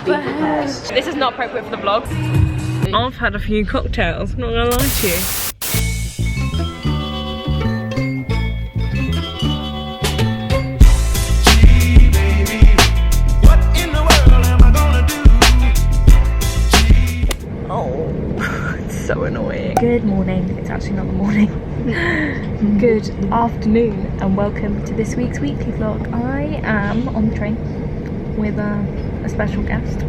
This is not appropriate for the vlog. I've had a few cocktails, not gonna lie to you. So annoying. Good morning. It's actually not the morning. Good afternoon and welcome to this week's weekly vlog. I am on the train with a special guest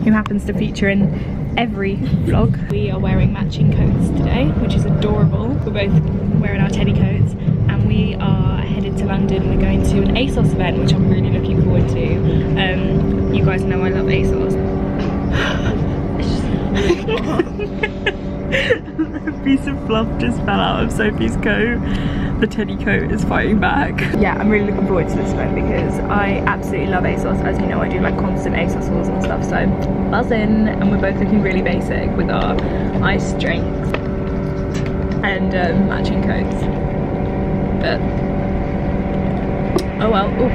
who happens to feature in every vlog. We are wearing matching coats today, which is adorable. We're both wearing our teddy coats and we are headed to London. We're going to an ASOS event, which I'm really looking forward to. You guys know I love ASOS. A piece of fluff just fell out of Sophie's coat. The teddy coat is fighting back. Yeah, I'm really looking forward to this event because I absolutely love ASOS. As you know, I do like constant ASOS hauls and stuff, so buzzing. And we're both looking really basic with our iced drinks and matching coats. But oh well. Ooh.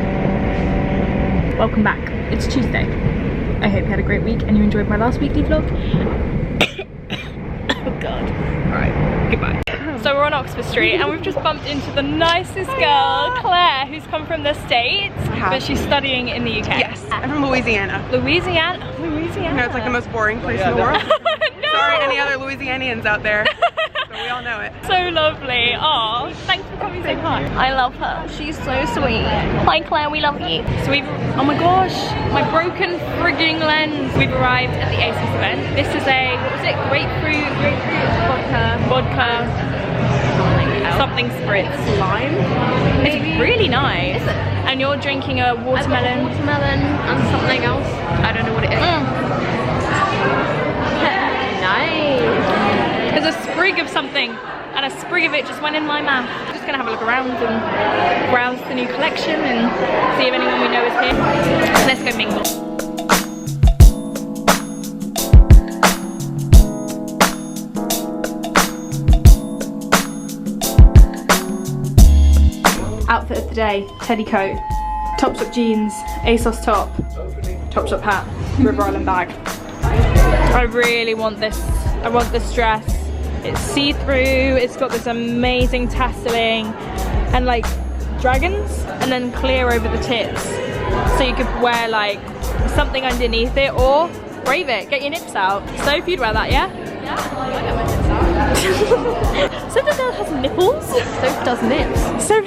Welcome back. It's Tuesday. I hope you had a great week and you enjoyed my last weekly vlog. Oh god. Alright, goodbye. So we're on Oxford Street and we've just bumped into the nicest girl, Claire, who's come from the States, but she's studying in the UK. Yes, I'm from Louisiana. Louisiana? You know, it's like the most boring place in the world. No. Sorry, any other Louisianians out there. But we all know it. So lovely. Oh, thanks for coming so hi. I love her. She's so sweet. Hi Claire, we love you. So we've, oh my gosh, my broken frigging lens. We've arrived at the ASOS event. This is a, what was it? Grapefruit vodka. Something spritz. Lime? Maybe? It's really nice. Is it? And you're drinking a watermelon. Watermelon and something else. I don't know what it is. Nice. There's a sprig of something and a sprig of it just went in my mouth. I'm just gonna have a look around and browse the new collection and see if anyone we know is here. Let's go mingle. Outfit of the day, teddy coat, Topshop jeans, ASOS top, Topshop hat, River Island bag. I really want this. I want this dress. It's see-through, it's got this amazing tasseling and like dragons and then clear over the tits. So you could wear like something underneath it or brave it, get your nips out. So if you'd wear that, yeah? Yeah, I get my nips out. So the girl has nipples? So does nips. So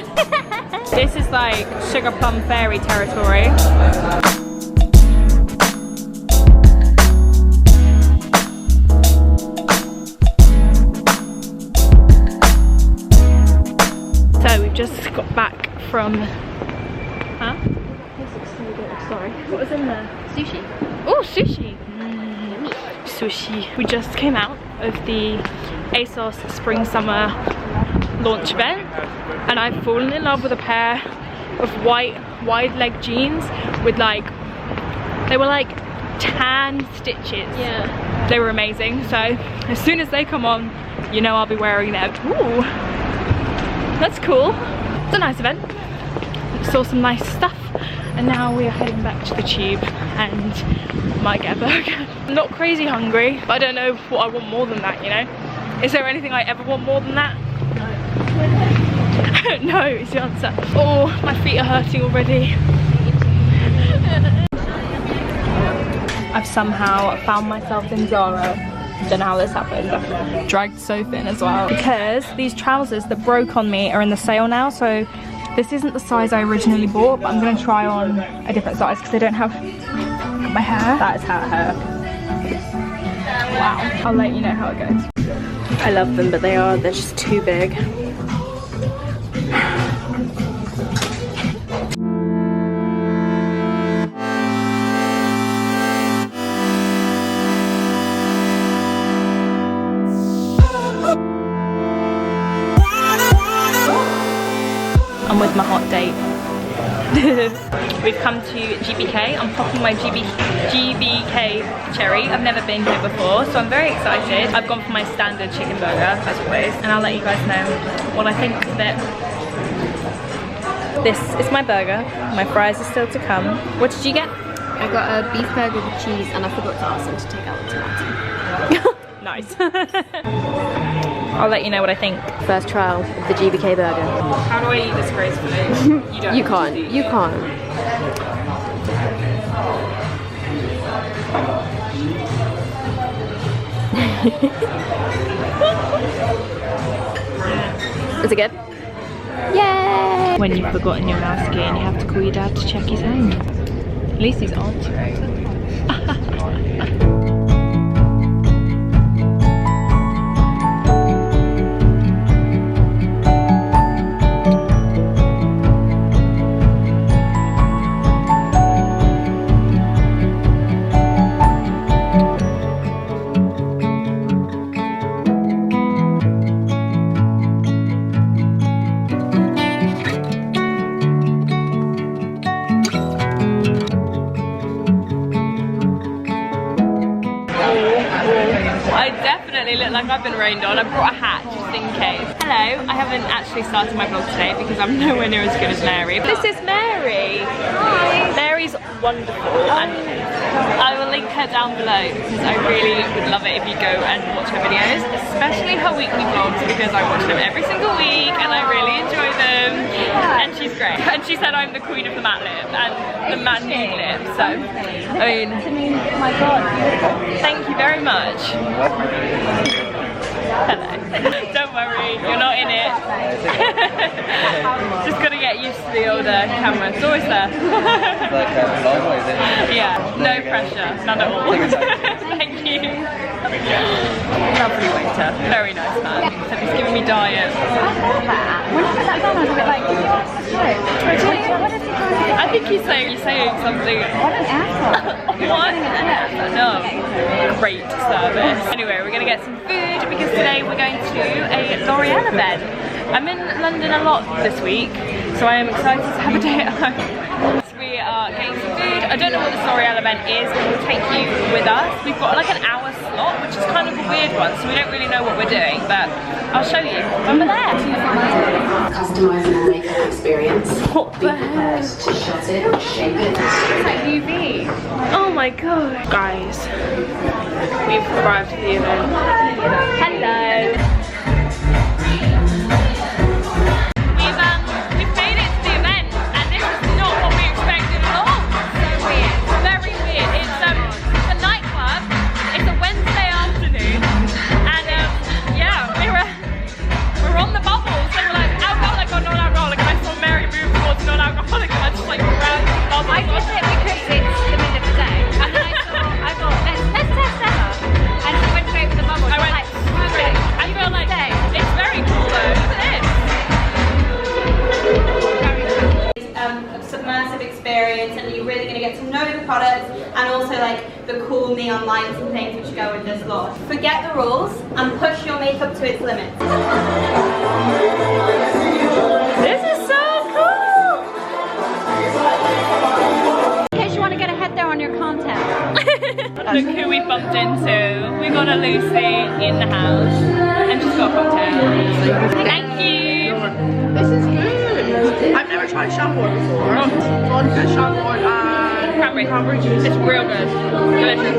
this is like Sugar Plum Fairy territory. So we've just got back from, huh? This looks so good. Sorry. What was in there? Sushi. Oh, sushi. Sushi. We just came out of the ASOS Spring Summer launch event and I've fallen in love with a pair of white wide leg jeans with like, they were like tan stitches. Yeah. They were amazing. So as soon as they come on, you know I'll be wearing them. Ooh. That's cool. It's a nice event. Saw some nice stuff and now we are heading back to the tube and might get a burger. I'm not crazy hungry, but I don't know what I want more than that, you know? Is there anything I ever want more than that? No. No is the answer. Oh, my feet are hurting already. I've somehow found myself in Zara. Don't know how this happened. Dragged Sophie in as well. Because these trousers that broke on me are in the sale now, so this isn't the size I originally bought, but I'm going to try on a different size because they don't have my hair. That is her hair. Wow. I'll let you know how it goes. I love them, but they're just too big. I'm with my hot date. We've come to GBK. I'm popping my GBK cherry. I've never been here before, so I'm very excited. I've gone for my standard chicken burger, as always, and I'll let you guys know what I think of it. This is my burger. My fries are still to come. What did you get? I got a beef burger with cheese and I forgot to ask them to take out the tomato. Nice. I'll let you know what I think. First trial of the GBK burger. How do I eat this gracefully? You don't. You can't. You can't. Is it good? Yay! When you've forgotten your mouse key and you have to call your dad to check his home. At least he's answering. Look like I've been rained on. I brought a hat just in case. Hello, I haven't actually started my vlog today because I'm nowhere near as good as Mary. This is Mary. Hi. Mary's wonderful and I will link her down below because I really would love it if you go and watch her videos, especially her weekly vlogs because I watch them every single week and I really enjoy them. And she's great. And she said I'm the queen of the matte lip and the matte nude lip. So, I mean, my God, thank you very much. Hello. Don't worry, you're not in it. Just gotta get used to the older camera. It's always there. Yeah, no pressure, none at all. Thank you. Lovely waiter, very nice man. Except he's giving me diet. When you put that down, I was a bit like, I think he's saying something. what an asshole. What an asshole. No. Great service. Anyway, we're gonna get some food because today we're going to a L'Oreal event. I'm in London a lot this week, so I am excited to have a day at home. So we are getting some food. I don't know what this L'Oreal event is, but we'll take you with us. We've got like an hour slot, which is kind of a weird one, so we don't really know what we're doing, but I'll show you when we're there. Customizing the makeup experience. What the hell? To shut it, shape it, It's like UV. Oh my god. Guys, we've arrived at the event. Hello. We've made it to the event and this is not what we expected at all. So weird. Very weird. It's a nightclub. It's a Wednesday afternoon and yeah, we're on the bubbles. So we're like alcoholic or non-alcoholic and I saw Mary move towards non-alcoholic and I just like grabbed the bubbles. I did it because it's the middle of the day. And then I thought, let's test Emma. And she went straight for the bubble. I went like, perfect. I feel like it's very cool though. Look at this. Submersive experience and you're really going to get to know the products and also like the cool neon lights and things which go with this look. Forget the rules and push your makeup to its limits. This is so cool! In case you want to get ahead there on your content. Look who we bumped into. We got a Lucy in the house and she's got a cocktail. Thank you! This is good. I've never tried shampoo before. Vodka, shampoo, and cranberry juice. It's real good. Delicious.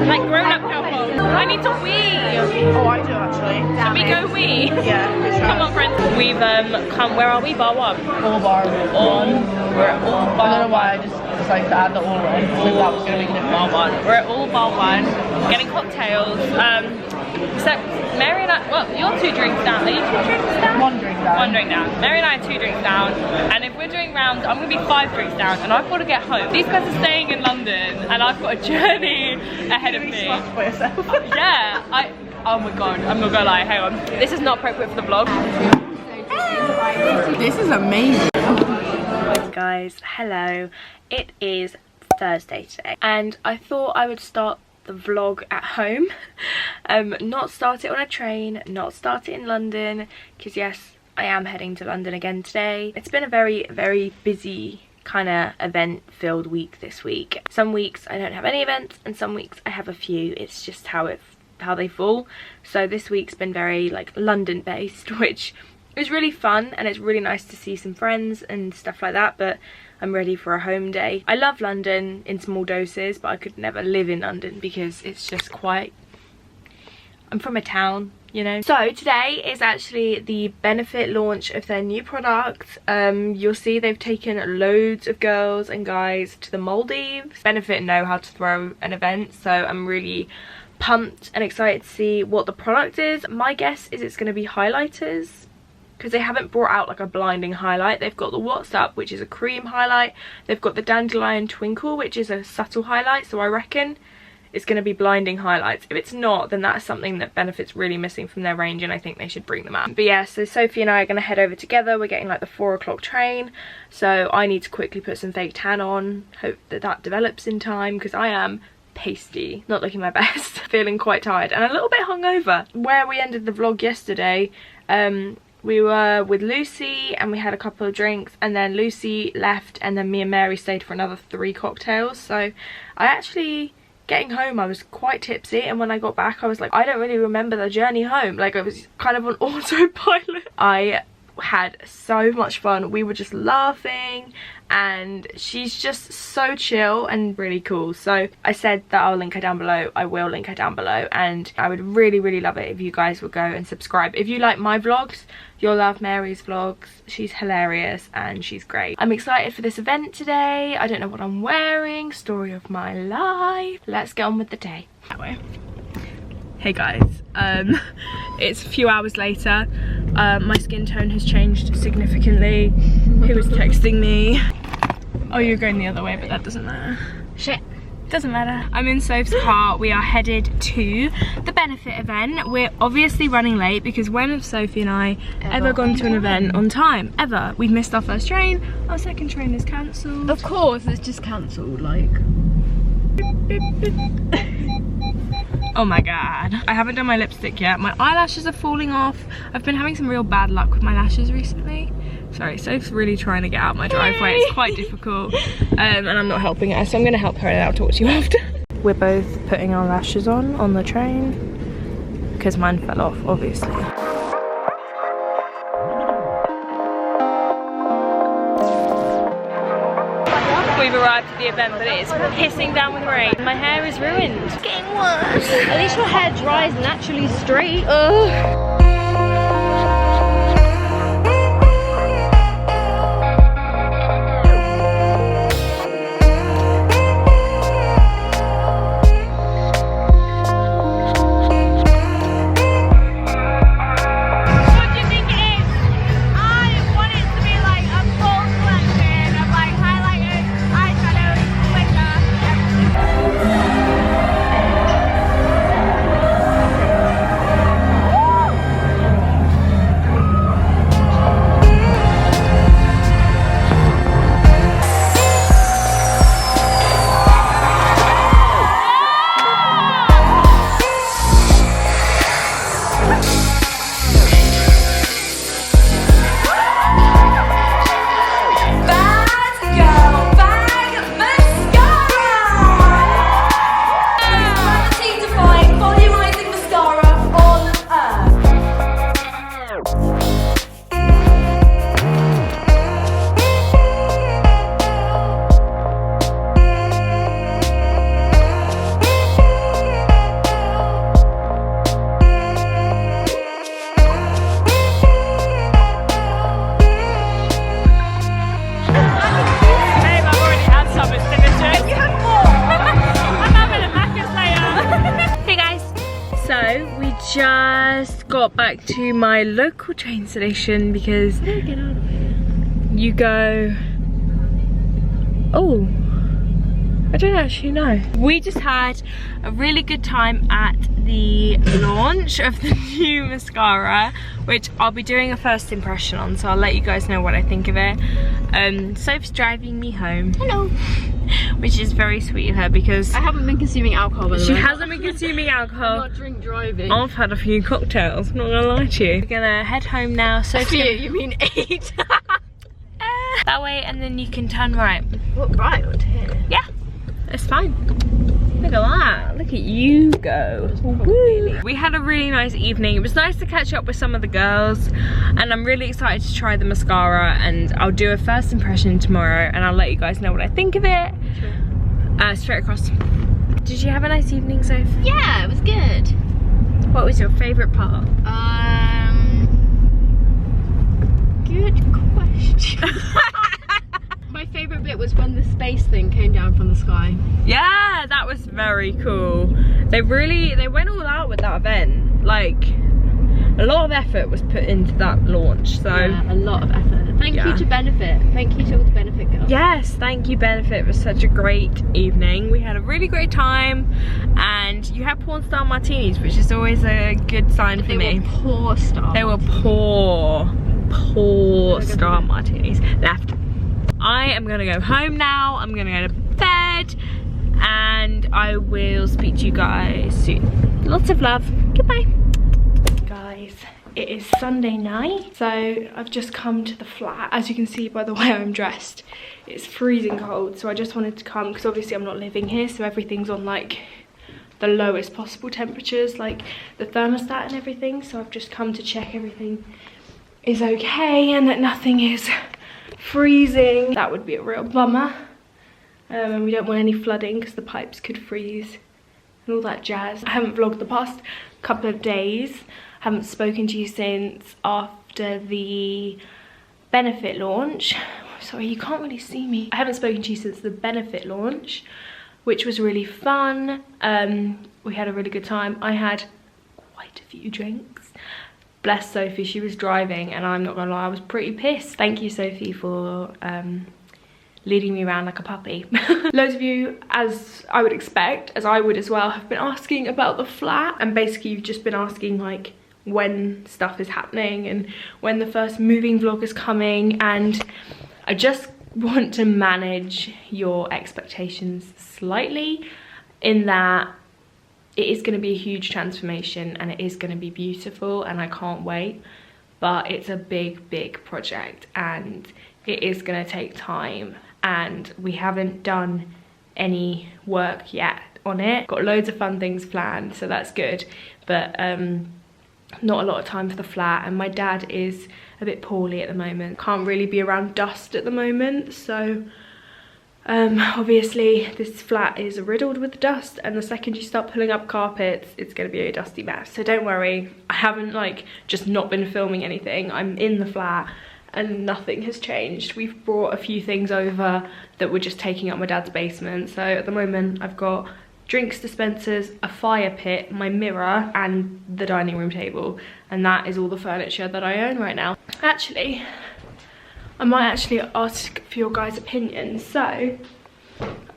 Like grown up alcohol. I need to wee. Oh, I do actually. Can we go wee? Yeah, for sure. Come on friends. We've come, where are we? Bar 1. All bar one. We're at all I bar don't know why I just decided to add the all one. I think that was going to make a difference. bar 1. We're at all bar 1. Getting cocktails. Except Mary and I, well, you're 2 drinks down. Are you 2 drinks down? 1 drink down. 1 drink down. Mary and I are 2 drinks down, and if we're doing rounds, I'm going to be 5 drinks down, and I've got to get home. These guys are staying in London, and I've got a journey ahead of me. For yourself. Yeah, oh my god, I'm not gonna lie, hang on. This is not appropriate for the vlog. This is amazing. Guys, hello. It is Thursday today, and I thought I would start the vlog at home. Not start it on a train, not start it in London, because yes, I am heading to London again today. It's been a very, very busy kind of event filled week this week. Some weeks I don't have any events and some weeks I have a few. It's just how they fall. So this week's been very like London based, which it was really fun and it's really nice to see some friends and stuff like that, but I'm ready for a home day. I love London in small doses, but I could never live in London because it's just quite... I'm from a town, you know. So today is actually the benefit launch of their new product. You'll see they've taken loads of girls and guys to the Maldives. Benefit know how to throw an event, so I'm really pumped and excited to see what the product is. My guess is it's going to be highlighters, because they haven't brought out like a blinding highlight. They've got the What's Up, which is a cream highlight. They've got the Dandelion Twinkle, which is a subtle highlight, so I reckon it's going to be blinding highlights. If it's not, then that's something that Benefit's really missing from their range, and I think they should bring them out. But yeah, so Sophie and I are going to head over together. We're getting like the 4 o'clock train, so I need to quickly put some fake tan on, hope that that develops in time, because I am pasty, not looking my best, feeling quite tired and a little bit hungover. Where we ended the vlog yesterday, we were with Lucy and we had a couple of drinks, and then Lucy left and then me and Mary stayed for another 3 cocktails. So I actually, getting home, I was quite tipsy, and when I got back I was like, I don't really remember the journey home. Like I was kind of on autopilot. I had so much fun. We were just laughing, and she's just so chill and really cool. So I said that I'll link her down below. I will link her down below, and I would really love it if you guys would go and subscribe. If you like my vlogs, you'll love Mary's vlogs. She's hilarious and she's great. I'm excited for this event today. I don't know what I'm wearing. Story of my life. Let's get on with the day. That way. Hey guys, it's a few hours later. My skin tone has changed significantly. Who is texting me? Oh, you're going the other way, but that doesn't matter. Shit. Doesn't matter. I'm in Soph's car. We are headed to the benefit event. We're obviously running late because when have Sophie and I ever gone to an event on time? Ever. We've missed our first train. Our second train is cancelled. Of course, it's just cancelled, like. Oh my god. I haven't done my lipstick yet. My eyelashes are falling off. I've been having some real bad luck with my lashes recently. Sorry, Soph's really trying to get out my driveway. It's quite difficult. And I'm not helping her, so I'm going to help her and I'll talk to you after. We're both putting our lashes on the train because mine fell off, obviously. We've arrived at the event, but it is pissing down with rain. My hair is ruined. It's getting worse. At least your hair dries naturally straight. Ugh. Just got back to my local train station because you go, oh, I don't actually know. We just had a really good time at the launch of the new mascara, which I'll be doing a first impression on, so I'll let you guys know what I think of it. Soph's driving me home. Hello. Which is very sweet of her because I haven't been consuming alcohol, by the way. She hasn't been consuming alcohol. I'm not drink driving. I've had a few cocktails, not gonna lie to you. We're gonna head home now. Sophie, you mean 8? That way, and then you can turn right. What, right? Here? Yeah. it's fine. Look at that, look at you go. Woo. We had a really nice evening. It was nice to catch up with some of the girls, and I'm really excited to try the mascara, and I'll do a first impression tomorrow and I'll let you guys know what I think of it. Sure. Straight across. Did you have a nice evening, Soph? Yeah, it was good. What was your favourite part? Good question. My favourite bit was when the space thing came down from the sky. Yeah, that was very cool. They went all out with that event. Like, a lot of effort was put into that launch, so. Yeah, a lot of effort. Thank you to Benefit. Thank you to all the Benefit girls. Yes, thank you Benefit. It was such a great evening. We had a really great time, and you had porn star martinis, which is always a good sign for me. They were poor star. They were poor star martinis. Left. I am gonna go home now. I'm gonna go to bed, and I will speak to you guys soon. Lots of love. Goodbye. Guys, it is Sunday night, so I've just come to the flat. As you can see by the way I'm dressed, it's freezing cold, so I just wanted to come because obviously I'm not living here, so everything's on like the lowest possible temperatures, like the thermostat and everything. So I've just come to check everything is okay and that nothing is freezing. That would be a real bummer. And we don't want any flooding because the pipes could freeze and all that jazz. I haven't vlogged the past couple of days. I haven't spoken to you since after the Benefit launch. Sorry, you can't really see me. I haven't spoken to you since the Benefit launch, which was really fun. We had a really good time. I had quite a few drinks. Bless Sophie, she was driving, and I'm not gonna lie, I was pretty pissed. Thank you, Sophie, for leading me around like a puppy. Loads of you, as I would expect, as I would as well, have been asking about the flat, and basically you've just been asking like when stuff is happening and when the first moving vlog is coming, and I just want to manage your expectations slightly in that it is going to be a huge transformation and it is going to be beautiful and I can't wait, but it's a big project and it is going to take time, and we haven't done any work yet on it. Got loads of fun things planned, so that's good, but not a lot of time for the flat, and my dad is a bit poorly at the moment. Can't really be around dust at the moment, so obviously this flat is riddled with dust, and the second you start pulling up carpets it's going to be a dusty mess. So don't worry, I haven't like just not been filming anything. I'm in the flat and nothing has changed. We've brought a few things over that were just taking up my dad's basement, so at the moment I've got drinks dispensers, a fire pit, my mirror and the dining room table, and that is all the furniture that I own right now. Actually, I might actually ask for your guys' opinion. So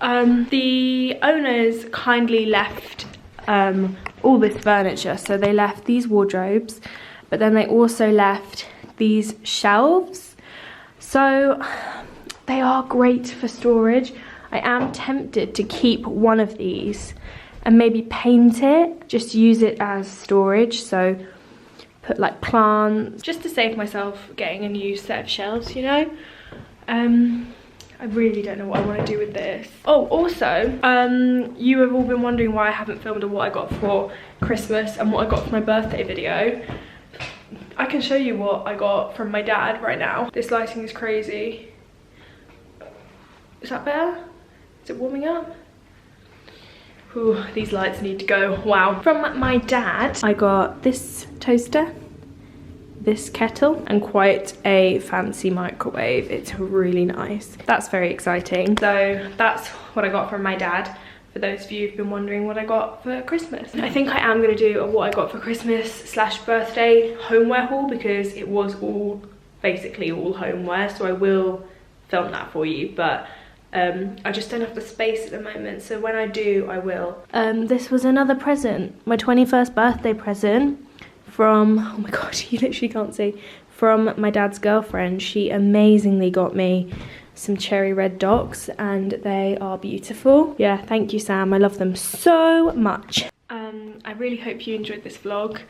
the owners kindly left all this furniture. So they left these wardrobes, but then they also left these shelves. So they are great for storage. I am tempted to keep one of these and maybe paint it, just use it as storage. So put like plants, just to save myself getting a new set of shelves, you know. I really don't know what I want to do with this. Oh, also, you have all been wondering why I haven't filmed a what I got for Christmas and what I got for my birthday video. I can show you what I got from my dad right now. This lighting is crazy. Is that better? Is it warming up? Ooh, these lights need to go. Wow. From my dad, I got this toaster, this kettle, and quite a fancy microwave. It's really nice. That's very exciting. So that's what I got from my dad. For those of you who've been wondering what I got for Christmas. I think I am going to do a what I got for Christmas / birthday homeware haul, because it was all basically all homeware, so I will film that for you, but I just don't have the space at the moment, so when I do I will. This was another present, my 21st birthday present from, oh my god, you literally can't see, from my dad's girlfriend. She amazingly got me some cherry red docs and they are beautiful. Yeah, thank you Sam, I love them so much. I really hope you enjoyed this vlog.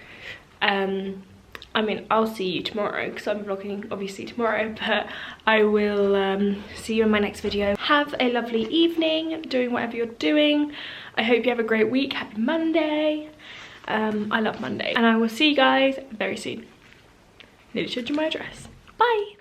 I mean, I'll see you tomorrow because I'm vlogging obviously tomorrow, but I will see you in my next video. Have a lovely evening doing whatever you're doing. I hope you have a great week. Happy Monday. I love Monday. And I will see you guys very soon. Nearly showed you my address. Bye.